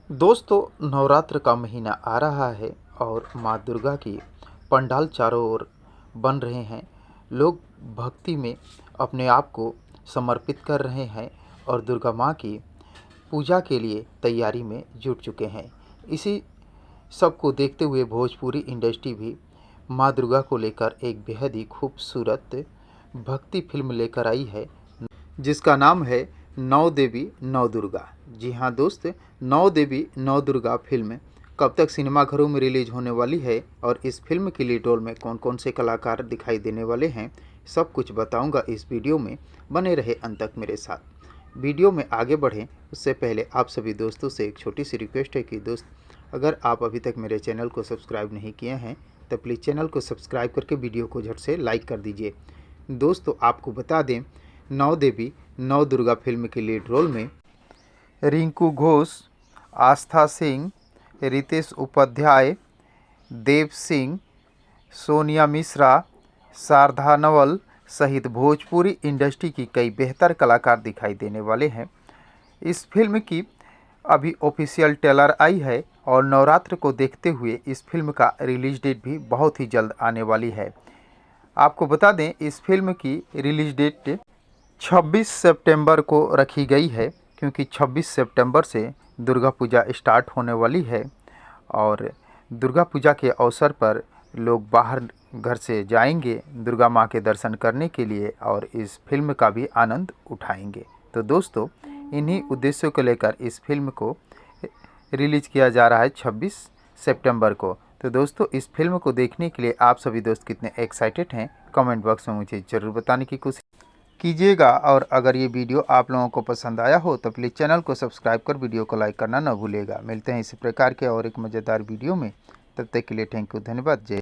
दोस्तों, नवरात्र का महीना आ रहा है और माँ दुर्गा की पंडाल चारों ओर बन रहे हैं। लोग भक्ति में अपने आप को समर्पित कर रहे हैं और दुर्गा माँ की पूजा के लिए तैयारी में जुट चुके हैं। इसी सब को देखते हुए भोजपुरी इंडस्ट्री भी माँ दुर्गा को लेकर एक बेहद ही खूबसूरत भक्ति फिल्म लेकर आई है, जिसका नाम है नौ देवी नौ दुर्गा। जी हाँ दोस्त, नौ देवी नौ दुर्गा फिल्म कब तक सिनेमाघरों में रिलीज होने वाली है और इस फिल्म के लीड रोल में कौन कौन से कलाकार दिखाई देने वाले हैं, सब कुछ बताऊंगा इस वीडियो में। बने रहे अंत तक मेरे साथ। वीडियो में आगे बढ़ें उससे पहले आप सभी दोस्तों से एक छोटी सी रिक्वेस्ट है कि दोस्त, अगर आप अभी तक मेरे चैनल को सब्सक्राइब नहीं किए हैं तो प्लीज़ चैनल को सब्सक्राइब करके वीडियो को झट से लाइक कर दीजिए। दोस्तों, आपको बता दें, नौ देवी नौ दुर्गा फिल्म के लीड रोल में रिंकू घोष, आस्था सिंह, रितेश उपाध्याय, देव सिंह, सोनिया मिश्रा, शारदा नवल सहित भोजपुरी इंडस्ट्री की कई बेहतर कलाकार दिखाई देने वाले हैं। इस फिल्म की अभी ऑफिशियल ट्रेलर आई है और नवरात्र को देखते हुए इस फिल्म का रिलीज डेट भी बहुत ही जल्द आने वाली है। आपको बता दें, इस फिल्म की रिलीज डेट 26 सितंबर को रखी गई है, क्योंकि 26 सितंबर से दुर्गा पूजा स्टार्ट होने वाली है और दुर्गा पूजा के अवसर पर लोग बाहर घर से जाएंगे दुर्गा माँ के दर्शन करने के लिए और इस फिल्म का भी आनंद उठाएंगे। तो दोस्तों, इन्हीं उद्देश्यों को लेकर इस फिल्म को रिलीज़ किया जा रहा है 26 सितंबर को। तो दोस्तों, इस फिल्म को देखने के लिए आप सभी दोस्त कितने एक्साइटेड हैं, कमेंट बॉक्स में मुझे ज़रूर बताने की कोशिश कीजिएगा। और अगर ये वीडियो आप लोगों को पसंद आया हो तो प्लीज़ चैनल को सब्सक्राइब कर वीडियो को लाइक करना न भूलिएगा। मिलते हैं इसी प्रकार के और एक मज़ेदार वीडियो में, तब तक के लिए थैंक यू, धन्यवाद, जय।